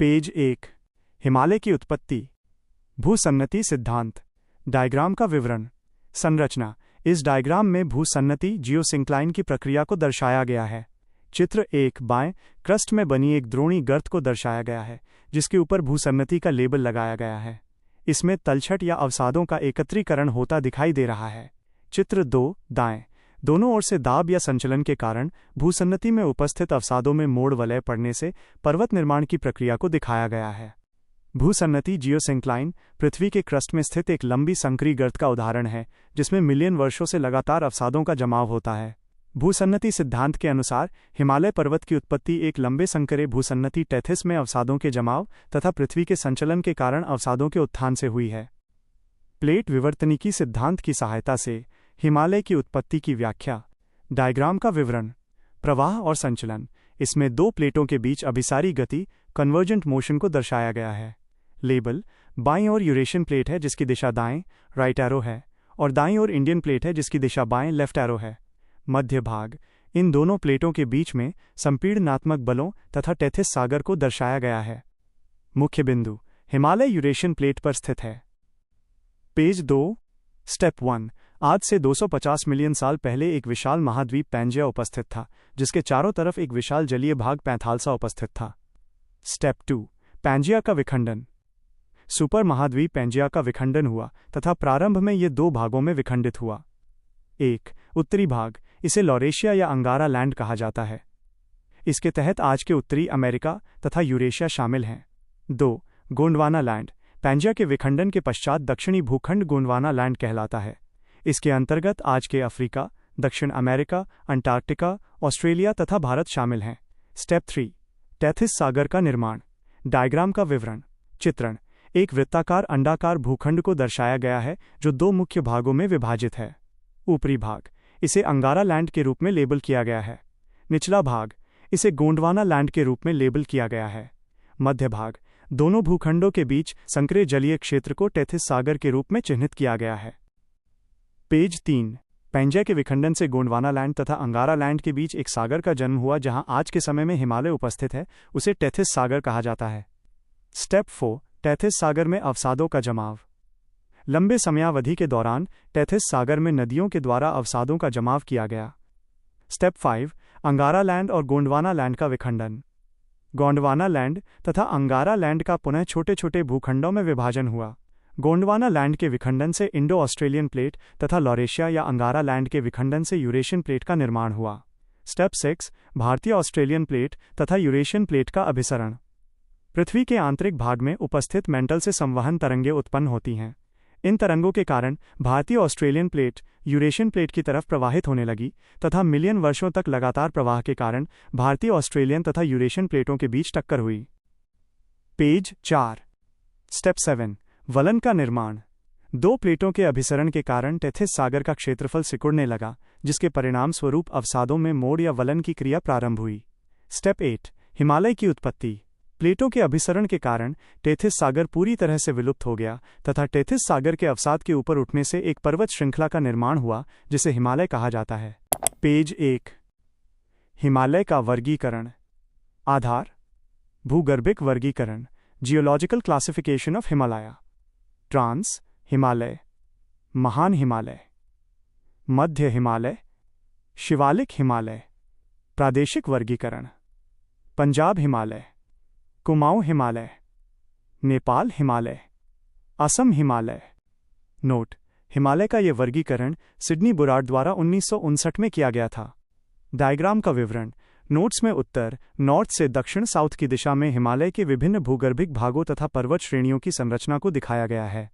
Page 1। Himalaya की उत्पत्ति। भूसन्नति सिद्धांत। डायग्राम का विवरण। संरचना। इस डायग्राम में भूसन्नति जियोसिंक्लाइन की प्रक्रिया को दर्शाया गया है। चित्र 1 बाएं क्रस्ट में बनी एक द्रोणी गर्त को दर्शाया गया है, जिसके ऊपर भूसन्नति का लेबल लगाया गया है। इसमें तलछट या अवसादों का एकत्रीकरण होता दिखाई दे रहा है। चित्र 2 दाएं दोनों ओर से दाब या संचलन के कारण भूसन्नति में उपस्थित अवसादों में मोड़ वलय पड़ने से पर्वत निर्माण की प्रक्रिया को दिखाया गया है। भूसन्नति जियोसिंक्लाइन पृथ्वी के क्रस्ट में स्थित एक लंबी संकरी गर्त का उदाहरण है, जिसमें मिलियन वर्षों से लगातार अवसादों का जमाव होता है। भूसन्नति सिद्धांत के अनुसार हिमालय पर्वत की उत्पत्ति एक लंबे संकरे भूसन्नति टेथिस में अवसादों के जमाव तथा पृथ्वी के संचलन के कारण अवसादों के उत्थान से हुई है। प्लेट विवर्तनिकी सिद्धांत की सहायता से हिमालय की उत्पत्ति की व्याख्या। डायग्राम का विवरण। प्रवाह और संचलन। इसमें दो प्लेटों के बीच अभिसारी गति कन्वर्जेंट मोशन को दर्शाया गया है। लेबल। बाईं ओर यूरेशियन प्लेट है जिसकी दिशा दाएं राइट एरो है, और दाईं ओर इंडियन प्लेट है जिसकी दिशा बाएं लेफ्ट एरो है। मध्य भाग। इन दोनों प्लेटों के बीच में संपीड़नात्मक बलों तथा टेथिस सागर को दर्शाया गया है। मुख्य बिंदु। हिमालय यूरेशियन प्लेट पर स्थित है। Page 2 step 1। आज से 250 मिलियन साल पहले एक विशाल महाद्वीप पैंजिया उपस्थित था, जिसके चारों तरफ एक विशाल जलीय भाग पैंथालसा उपस्थित था। स्टेप 2। पैंजिया का विखंडन। सुपर महाद्वीप पैंजिया का विखंडन हुआ तथा प्रारंभ में ये दो भागों में विखंडित हुआ। 1 उत्तरी भाग। इसे लॉरेशिया या अंगारा लैंड कहा जाता है। इसके तहत आज के उत्तरी अमेरिका तथा यूरेशिया शामिल हैं। 2 गोंडवाना लैंड। पैंजिया के विखंडन के पश्चात दक्षिणी भूखंड गोंडवाना लैंड कहलाता है। इसके अंतर्गत आज के अफ्रीका, दक्षिण अमेरिका, अंटार्कटिका, ऑस्ट्रेलिया तथा भारत शामिल हैं। स्टेप 3 टेथिस सागर का निर्माण। डायग्राम का विवरण। चित्रण। एक वृत्ताकार अंडाकार भूखंड को दर्शाया गया है जो दो मुख्य भागों में विभाजित है। ऊपरी भाग। इसे अंगारा लैंड के रूप में लेबल किया गया है। निचला भाग। इसे गोंडवाना लैंड के रूप में लेबल किया गया है। मध्य भाग। दोनों भूखंडों के बीच संकरे जलीय क्षेत्र को टेथिस सागर के रूप में चिह्नित किया गया है। पेज 3। पैंजिया के विखंडन से गोंडवाना लैंड तथा अंगारा लैंड के बीच एक सागर का जन्म हुआ जहां आज के समय में हिमालय उपस्थित है, उसे टेथिस सागर कहा जाता है। स्टेप 4 टेथिस सागर में अवसादों का जमाव। लंबे समयावधि के दौरान टेथिस सागर में नदियों के द्वारा अवसादों का जमाव किया गया। स्टेप 5 अंगारा लैंड और गोंडवाना लैंड का विखंडन। गोंडवाना लैंड तथा अंगारा लैंड का पुनः छोटे छोटे भूखंडों में विभाजन हुआ। गोंडवाना लैंड के विखंडन से इंडो ऑस्ट्रेलियन प्लेट तथा लॉरेशिया या अंगारा लैंड के विखंडन से यूरेशियन प्लेट का निर्माण हुआ। स्टेप 6 भारतीय ऑस्ट्रेलियन प्लेट तथा यूरेशियन प्लेट का अभिसरण। पृथ्वी के आंतरिक भाग में उपस्थित मेंटल से संवहन तरंगें उत्पन्न होती हैं। इन तरंगों के कारण भारतीय ऑस्ट्रेलियन प्लेट यूरेशियन प्लेट की तरफ प्रवाहित होने लगी तथा मिलियन वर्षों तक लगातार प्रवाह के कारण भारतीय ऑस्ट्रेलियन तथा यूरेशियन प्लेटों के बीच टक्कर हुई। पेज 4 स्टेप 7 वलन का निर्माण। दो प्लेटों के अभिसरण के कारण टेथिस सागर का क्षेत्रफल सिकुड़ने लगा, जिसके परिणाम स्वरूप अवसादों में मोड़ या वलन की क्रिया प्रारंभ हुई। स्टेप 8 हिमालय की उत्पत्ति। प्लेटों के अभिसरण के कारण टेथिस सागर पूरी तरह से विलुप्त हो गया तथा टेथिस सागर के अवसाद के ऊपर उठने से एक पर्वत श्रृंखला का निर्माण हुआ, जिसे हिमालय कहा जाता है। पेज 1 हिमालय का वर्गीकरण। आधार। भूगर्भिक वर्गीकरण। Geological classification of Himalaya. Trans Himalaya, महान हिमालय, मध्य हिमालय, शिवालिक हिमालय। प्रादेशिक वर्गीकरण। पंजाब हिमालय, कुमाऊं हिमालय, नेपाल हिमालय, असम हिमालय। नोट। हिमालय का यह वर्गीकरण सिडनी बुराड द्वारा 1959 में किया गया था। डायग्राम का विवरण। नोट्स में उत्तर नॉर्थ से दक्षिण साउथ की दिशा में हिमालय के विभिन्न भूगर्भिक भागों तथा पर्वत श्रेणियों की संरचना को दिखाया गया है।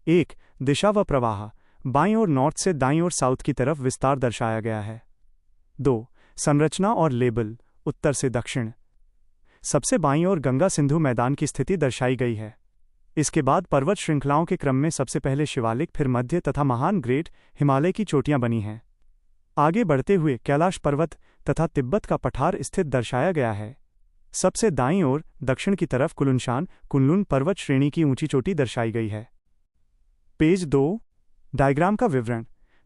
1 दिशा व प्रवाह। बाईं ओर नॉर्थ से दाईं ओर साउथ की तरफ विस्तार दर्शाया गया है। 2 संरचना और लेबल। उत्तर से दक्षिण। सबसे बाईं ओर गंगा सिंधु मैदान की स्थिति दर्शाई गई है। इसके बाद पर्वत श्रृंखलाओं के क्रम में सबसे पहले शिवालिक, फिर मध्य तथा महान ग्रेट हिमालय की चोटियां बनी हैं। आगे बढ़ते हुए कैलाश पर्वत तथा तिब्बत का पठार स्थित दर्शाया गया है। सबसे दाईं ओर दक्षिण की तरफ कुलुनशान कुनलुन पर्वत श्रेणी की ऊंची चोटी दर्शाई गई है। पेज 2 डायग्राम का विवरण।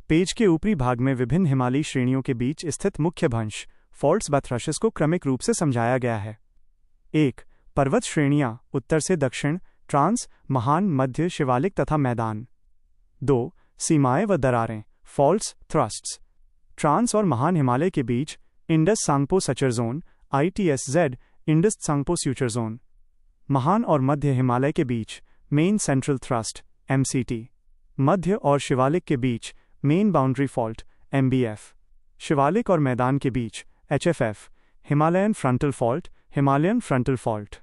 पेज के ऊपरी भाग में विभिन्न हिमालयी श्रेणियों के बीच स्थित मुख्य भंश फॉल्ट्स व थ्रशेस को क्रमिक रूप से समझाया गया है। 1 पर्वत श्रेणियाँ उत्तर से दक्षिण, ट्रांस, महान, मध्य, शिवालिक तथा मैदान। 2. सीमाएं व दरारें, फॉल्ट्स, थ्रस्ट्स। ट्रांस और महान हिमालय के बीच Indus Tsangpo suture zone, ITSZ, Indus Tsangpo suture zone. महान और मध्य हिमालय के बीच मेन सेंट्रल थ्रस्ट, MCT। मध्य और शिवालिक के बीच मेन बाउंड्री फॉल्ट, MBF। शिवालिक और मैदान के बीच HFF, Himalayan frontal fault, Himalayan frontal fault.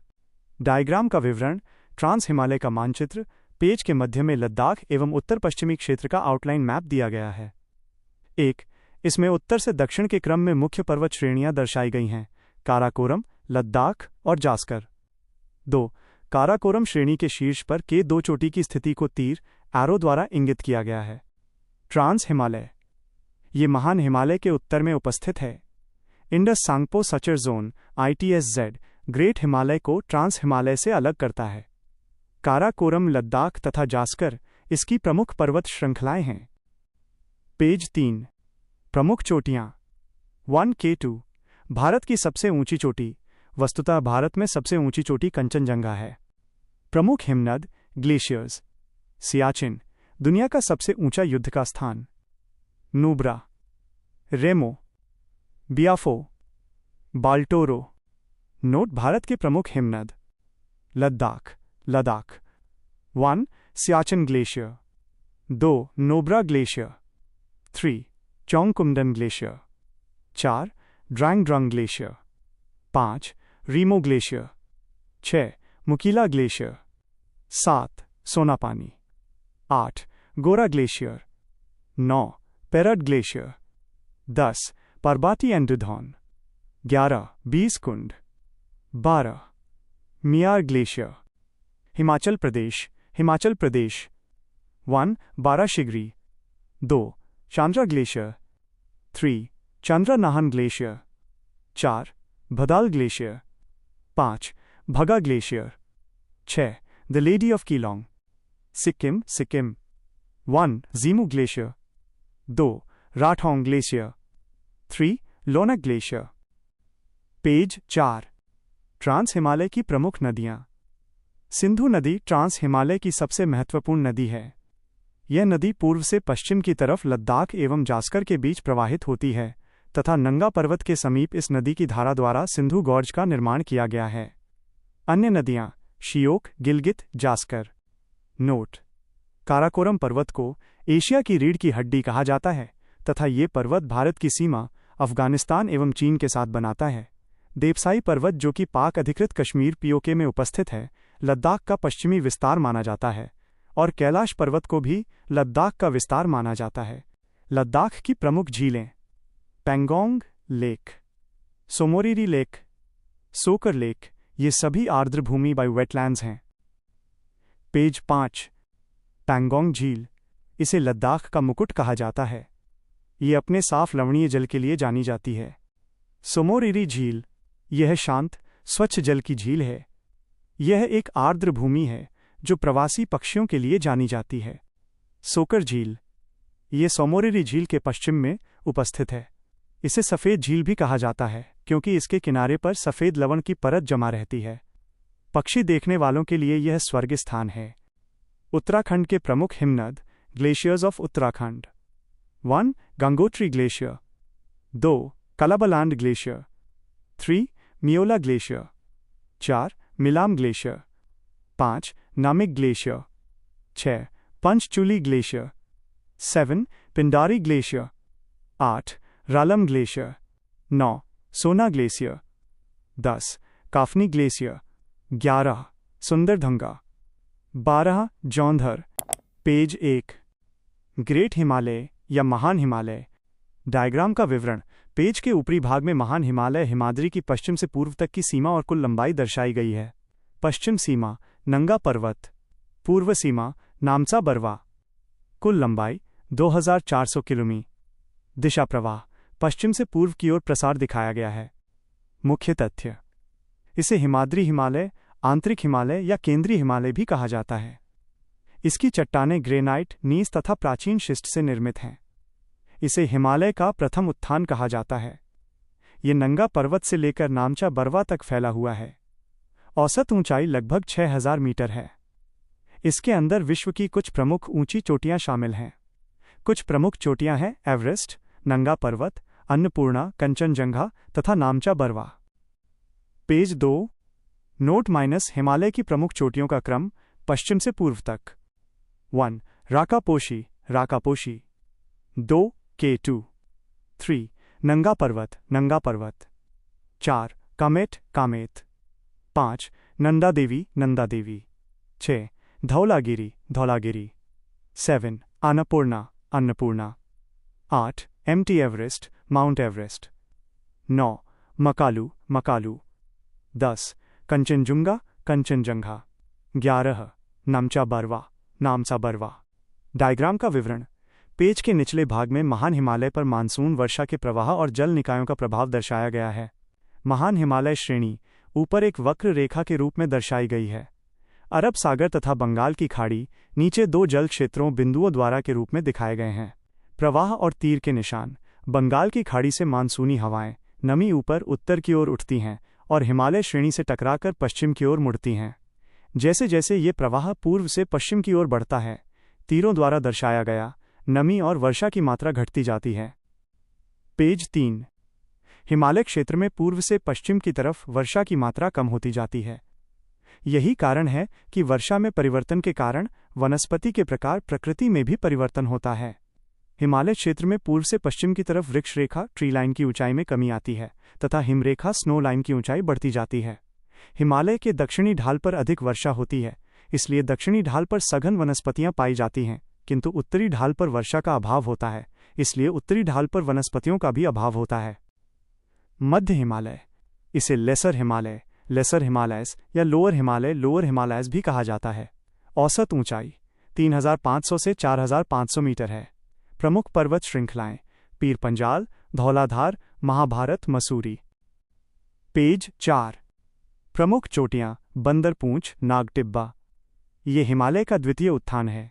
Diagram का विवरण। ट्रांस हिमालय का मानचित्र। पेज के मध्य में लद्दाख एवं उत्तर पश्चिमी क्षेत्र का आउटलाइन मैप दिया गया है। 1. इसमें उत्तर से दक्षिण के क्रम में मुख्य पर्वत श्रेणियां दर्शाई गई हैं, काराकोरम, लद्दाख और जास्कर। 2. काराकोरम श्रेणी के शीर्ष पर के 2 चोटी की स्थिति को तीर, एरो द्वारा इंगित किया गया है। ट्रांस हिमालय, ये महान हिमालय के उत्तर में उपस्थित है। Indus Tsangpo suture zone, ITSZ, great Himalaya को ट्रांस हिमालय से अलग करता है। काराकोरम, लद्दाख तथा जास्कर इसकी प्रमुख पर्वत श्रृंखलाएं हैं। पेज 3. प्रमुख चोटियां। 1K2, भारत की सबसे ऊंची चोटी। वस्तुतः भारत में सबसे ऊंची चोटी कंचनजंगा है। प्रमुख हिमनद, ग्लेशियर्स। सियाचिन, दुनिया का सबसे ऊंचा युद्ध का स्थान। नुब्रा, रेमो, बियाफो, बाल्टोरो। नोट: भारत के प्रमुख हिमनद। Ladakh, Ladakh. 1. Siachen glacier. 2. Nubra glacier. 3. Chongkumdan glacier. 4. Drang Drung glacier. 5. Rimo glacier. 6. Mukila glacier. 7. Sonapani. 8. Gora glacier. 9. Perad glacier. 10. Parbati and Dudhon. 11. Beaskund. 12. Miyar glacier. Himachal Pradesh, Himachal Pradesh. 1. Barashigri. 2. Chandra glacier. 3. Chandra Nahan glacier. 4. Bhadal glacier. 5. Bhaga glacier. 6. The lady of Keylong. Sikkim, Sikkim. 1. Zemu glacier. 2. Rathong glacier. 3. Lhonak glacier. Page 4. Trans Himalaya की प्रमुख नदियां। सिंधु नदी ट्रांस हिमालय की सबसे महत्वपूर्ण नदी है। यह नदी पूर्व से पश्चिम की तरफ लद्दाख एवं जास्कर के बीच प्रवाहित होती है तथा नंगा पर्वत के समीप इस नदी की धारा द्वारा सिंधु गॉर्ज का निर्माण किया गया है। अन्य नदियां शियोक, गिलगित, जास्कर। नोट: काराकोरम पर्वत को एशिया की रीढ़ की हड्डी कहा जाता है तथा ये पर्वत भारत की सीमा अफगानिस्तान एवं चीन के साथ बनाता है। देवसाई पर्वत, जो कि पाक अधिकृत कश्मीर POK में उपस्थित है, लद्दाख का पश्चिमी विस्तार माना जाता है और कैलाश पर्वत को भी लद्दाख का विस्तार माना जाता है। लद्दाख की प्रमुख झीलें: पेंगोंग लेक, सोमोरिरी लेक, सोकर लेक, ये सभी आर्द्र भूमि बाय वेटलैंड्स हैं। पेज 5. पेंगोंग झील, इसे लद्दाख का मुकुट कहा जाता है। ये अपने साफ लवणीय जल के लिए जानी जाती है। सोमोरिरी झील, यह शांत, स्वच्छ जल की झील है। यह एक आर्द्र भूमि है जो प्रवासी पक्षियों के लिए जानी जाती है। सोकर झील, यह सोमोरिरी झील के पश्चिम में उपस्थित है। इसे सफ़ेद झील भी कहा जाता है क्योंकि इसके किनारे पर सफ़ेद लवण की परत जमा रहती है। पक्षी देखने वालों के लिए यह स्वर्ग स्थान है। उत्तराखंड के प्रमुख हिमनद, glaciers of Uttarakhand. 1. Gangotri glacier. 2. Kalabaland glacier. 3. Meola glacier. 4. Milam glacier. 5. Namik glacier. 6. Panchchuli glacier. 7. Pindari glacier. 8. Ralam glacier. 9. Sona glacier. 10. Kafni glacier. 11. Sunderdhunga. 12. Jaundhar. Page 1. Great Himalaya या महान हिमालय। डायग्राम का विवरण। पेज के ऊपरी भाग में महान हिमालय हिमाद्री की पश्चिम से पूर्व तक की सीमा और कुल लंबाई दर्शाई गई है। पश्चिम सीमा नंगा पर्वत, पूर्व सीमा नामचा बरवा। कुल लंबाई 2400 किलोमीटर। दिशा प्रवाह पश्चिम से पूर्व की ओर प्रसार दिखाया गया है। मुख्य तथ्य: इसे हिमाद्री हिमालय, आंतरिक हिमालय या केंद्रीय हिमालय भी कहा जाता है। इसकी चट्टानें ग्रेनाइट, नीस तथा प्राचीन शिस्ट से निर्मित हैं। इसे हिमालय का प्रथम उत्थान कहा जाता है। ये नंगा पर्वत से लेकर नामचा बरवा तक फैला हुआ है औसत ऊंचाई लगभग 6000 मीटर है। इसके अंदर विश्व की कुछ प्रमुख ऊंची चोटियां शामिल हैं। कुछ प्रमुख चोटियां हैं एवरेस्ट, नंगा पर्वत, अन्नपूर्णा, कंचनजंगा तथा नामचा बरवा। पेज 2। नोट - हिमालय की प्रमुख चोटियों का क्रम पश्चिम से पूर्व तक। 1. राकापोशी, राकापोशी। 2. K2। 3. नंगा पर्वत, नंगा पर्वत। 4. Kamet, Kamet. 5. Nanda Devi, Nanda Devi. 6. Dhaulagiri, Dhaulagiri. 7. Annapurna, Annapurna. 8. Empty Everest, mount Everest. 9. Makalu, Makalu. 10. Kanchenjunga, Kanchenjunga. 11. नामचा Barwa, नामचा Barwa. Diagram का विवरण। पेज के निचले भाग में महान हिमालय पर मानसून वर्षा के प्रवाह और जल निकायों का प्रभाव दर्शाया गया है। महान हिमालय श्रेणी ऊपर एक वक्र रेखा के रूप में दर्शाई गई है। अरब सागर तथा बंगाल की खाड़ी नीचे दो जल क्षेत्रों बिंदुओं द्वारा के रूप में दिखाए गए हैं। प्रवाह और तीर के निशान। बंगाल की खाड़ी से मानसूनी हवाएं नमी ऊपर उत्तर की ओर उठती हैं और हिमालय श्रेणी से टकराकर पश्चिम की ओर मुड़ती हैं। जैसे जैसे ये प्रवाह पूर्व से पश्चिम की ओर बढ़ता है, तीरों द्वारा दर्शाया गया नमी और वर्षा की मात्रा घटती जाती है। पेज 3। हिमालय क्षेत्र में पूर्व से पश्चिम की तरफ वर्षा की मात्रा कम होती जाती है। यही कारण है कि वर्षा में परिवर्तन के कारण वनस्पति के प्रकार प्रकृति में भी परिवर्तन होता है। हिमालय क्षेत्र में पूर्व से पश्चिम की तरफ वृक्ष रेखा ट्री लाइन की ऊंचाई में कमी आती है तथा हिमरेखा स्नो लाइन की ऊंचाई बढ़ती जाती है। हिमालय के दक्षिणी ढाल पर अधिक वर्षा होती है, इसलिए दक्षिणी ढाल पर सघन वनस्पतियां पाई जाती हैं, किंतु उत्तरी ढाल पर वर्षा का अभाव होता है, इसलिए उत्तरी ढाल पर वनस्पतियों का भी अभाव होता है। मध्य हिमालय, इसे लेसर हिमालय, लेसर हिमालयस या लोअर हिमालय, लोअर हिमालयस भी कहा जाता है। औसत ऊंचाई 3500 से 4500 मीटर है। प्रमुख पर्वत श्रृंखलाएं पीर पंजाल, धौलाधार, महाभारत, मसूरी। पेज 4। प्रमुख चोटियां बंदरपूंछ, नागटिब्बा। ये हिमालय का द्वितीय उत्थान है।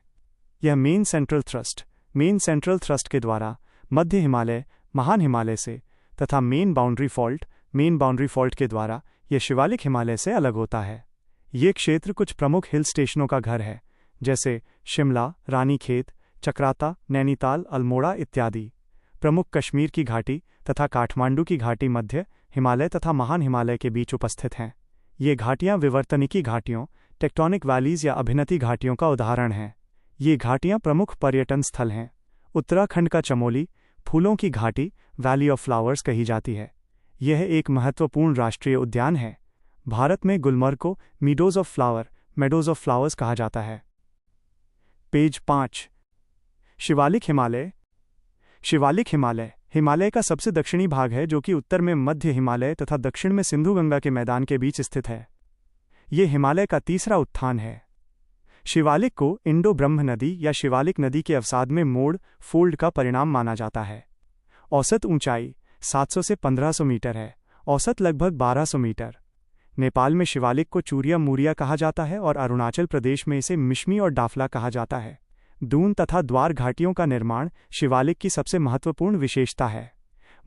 यह मेन सेंट्रल थ्रस्ट के द्वारा मध्य हिमालय, महान हिमालय से तथा मेन बाउंड्री फॉल्ट के द्वारा यह शिवालिक हिमालय से अलग होता है। ये क्षेत्र कुछ प्रमुख हिल स्टेशनों का घर है, जैसे शिमला, रानीखेत, चक्राता, नैनीताल, अल्मोड़ा इत्यादि। प्रमुख कश्मीर की घाटी तथा काठमांडू की घाटी मध्य हिमालय तथा महान हिमालय के बीच उपस्थित हैं। ये घाटियां विवर्तनिकी घाटियों, टेक्टोनिक वैलीज या अभिनति घाटियों का उदाहरण हैं। ये घाटियां प्रमुख पर्यटन स्थल हैं। उत्तराखंड का चमोली फूलों की घाटी, वैली ऑफ फ्लावर्स कही जाती है। यह एक महत्वपूर्ण राष्ट्रीय उद्यान है। भारत में गुलमर्ग को मेडोज ऑफ फ्लावर्स कहा जाता है। पेज 5। शिवालिक हिमालय। शिवालिक हिमालय हिमालय का सबसे दक्षिणी भाग है, जो कि उत्तर में मध्य हिमालय तथा दक्षिण में सिंधु गंगा के मैदान के बीच स्थित है। ये हिमालय का तीसरा उत्थान है। शिवालिक को इंडो ब्रह्म नदी या शिवालिक नदी के अवसाद में फोल्ड का परिणाम माना जाता है। औसत ऊंचाई 700 से 1500 मीटर है। औसत लगभग 1200 मीटर। नेपाल में शिवालिक को चूरिया मूरिया कहा जाता है और अरुणाचल प्रदेश में इसे मिश्मी और डाफला कहा जाता है। दून तथा द्वार घाटियों का निर्माण शिवालिक की सबसे महत्वपूर्ण विशेषता है।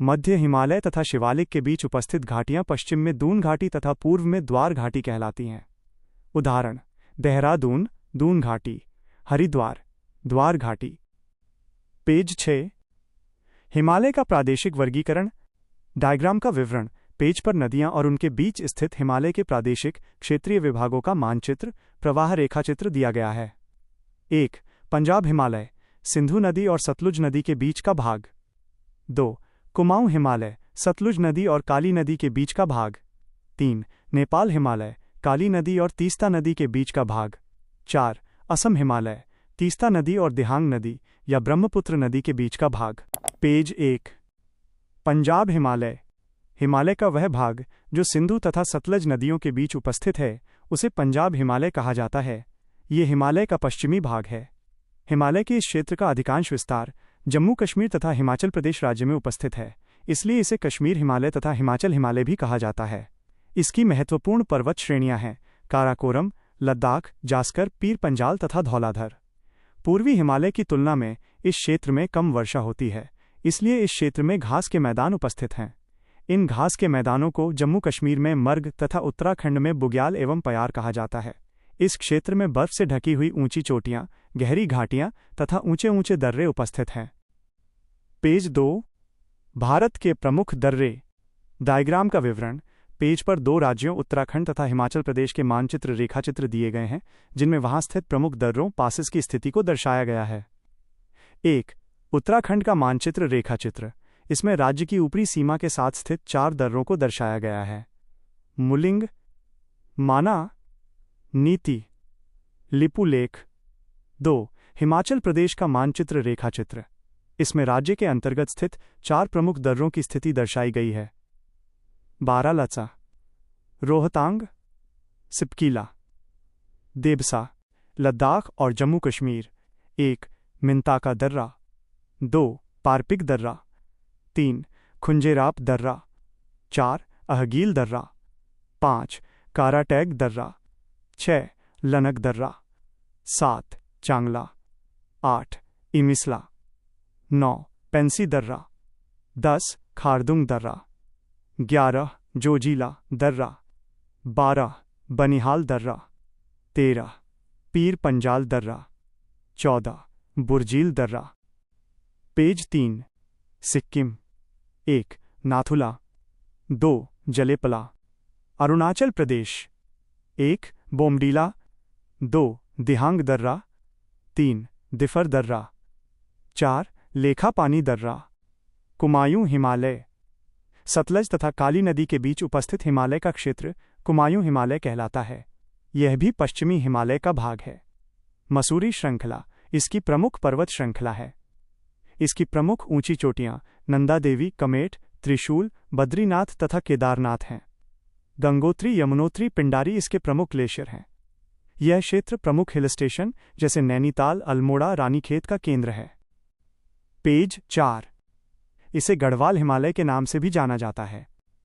मध्य हिमालय तथा शिवालिक के बीच उपस्थित घाटियां पश्चिम में दून घाटी तथा पूर्व में द्वार घाटी कहलाती हैं। उदाहरण: देहरादून, दून घाटी। हरिद्वार, द्वार घाटी। पेज 6। हिमालय का प्रादेशिक वर्गीकरण। डायग्राम का विवरण। पेज पर नदियां और उनके बीच स्थित हिमालय के प्रादेशिक क्षेत्रीय विभागों का मानचित्र, प्रवाह रेखाचित्र दिया गया है। 1. पंजाब हिमालय, सिंधु नदी और सतलुज नदी के बीच का भाग। 2. कुमाऊं हिमालय, सतलुज नदी और काली नदी के बीच का भाग। 3. नेपाल हिमालय, काली नदी और तीस्ता नदी के बीच का भाग। 4. असम हिमालय, तीस्ता नदी और दिहांग नदी या ब्रह्मपुत्र नदी के बीच का भाग। पेज 1। पंजाब हिमालय। हिमालय का वह भाग जो सिंधु तथा सतलज नदियों के बीच उपस्थित है, उसे पंजाब हिमालय कहा जाता है। ये हिमालय का पश्चिमी भाग है। हिमालय के इस क्षेत्र का अधिकांश विस्तार जम्मू कश्मीर तथा हिमाचल प्रदेश राज्य में उपस्थित है, इसलिए इसे कश्मीर हिमालय तथा हिमाचल हिमालय भी कहा जाता है। इसकी महत्वपूर्ण पर्वत श्रेणियां हैं काराकोरम, लद्दाख, जास्कर, पीर पंजाल तथा धौलाधर। पूर्वी हिमालय की तुलना में इस क्षेत्र में कम वर्षा होती है, इसलिए इस क्षेत्र में घास के मैदान उपस्थित हैं। इन घास के मैदानों को जम्मू कश्मीर में मर्ग तथा उत्तराखंड में बुग्याल एवं पयार कहा जाता है। इस क्षेत्र में बर्फ से ढकी हुई ऊंची चोटियां, गहरी घाटियां तथा ऊंचे ऊंचे दर्रे उपस्थित हैं। पेज 2, भारत के प्रमुख दर्रे। डायग्राम का विवरण। पेज पर 2 राज्यों उत्तराखंड तथा हिमाचल प्रदेश के मानचित्र रेखाचित्र दिए गए हैं, जिनमें वहां स्थित प्रमुख दर्रों पासेस की स्थिति को दर्शाया गया है। 1. उत्तराखंड का मानचित्र रेखाचित्र। इसमें राज्य की ऊपरी सीमा के साथ स्थित 4 दर्रों को दर्शाया गया है। मुलिंग, माना, नीति, लिपुलेख। 2. हिमाचल प्रदेश का मानचित्र रेखाचित्र। इसमें राज्य के अंतर्गत स्थित 4 प्रमुख दर्रों की स्थिति दर्शाई गई है। बारालाचा, रोहतांग, सिपकीला, देबसा, लद्दाख और जम्मू कश्मीर। 1. मिंताका दर्रा। 2. पारपिक दर्रा। 3. खुंजेराप दर्रा। 4. अहगील दर्रा। 5. काराटैग दर्रा। 6. लनक दर्रा। 7. चांगला। 8. इमिसला। 9. पेंसी दर्रा। 10. खारदुंग दर्रा। 11. जोजिला दर्रा। 12. बनिहाल दर्रा। 13. पीर पंजाल दर्रा। 14. बुर्जील दर्रा। पेज 3, सिक्किम। 1. नाथुला। 2. जलेपला। अरुणाचल प्रदेश। 1. बोमडीला। 2. दिहांग दर्रा। 3. दिफर दर्रा। 4. लेखापानी दर्रा। कुमायूं हिमालय। सतलज तथा काली नदी के बीच उपस्थित हिमालय का क्षेत्र कुमायूं हिमालय कहलाता है। यह भी पश्चिमी हिमालय का भाग है। मसूरी श्रृंखला इसकी प्रमुख पर्वत श्रृंखला है। इसकी प्रमुख ऊंची चोटियां नंदा देवी, कमेट, त्रिशूल, बद्रीनाथ तथा केदारनाथ हैं। गंगोत्री, यमुनोत्री, पिंडारी इसके प्रमुख ग्लेशियर हैं। यह क्षेत्र प्रमुख हिल स्टेशन जैसे नैनीताल, अल्मोड़ा, रानीखेत का केंद्र है। पेज 4। इसे गढ़वाल हिमालय के नाम से भी जाना जाता है।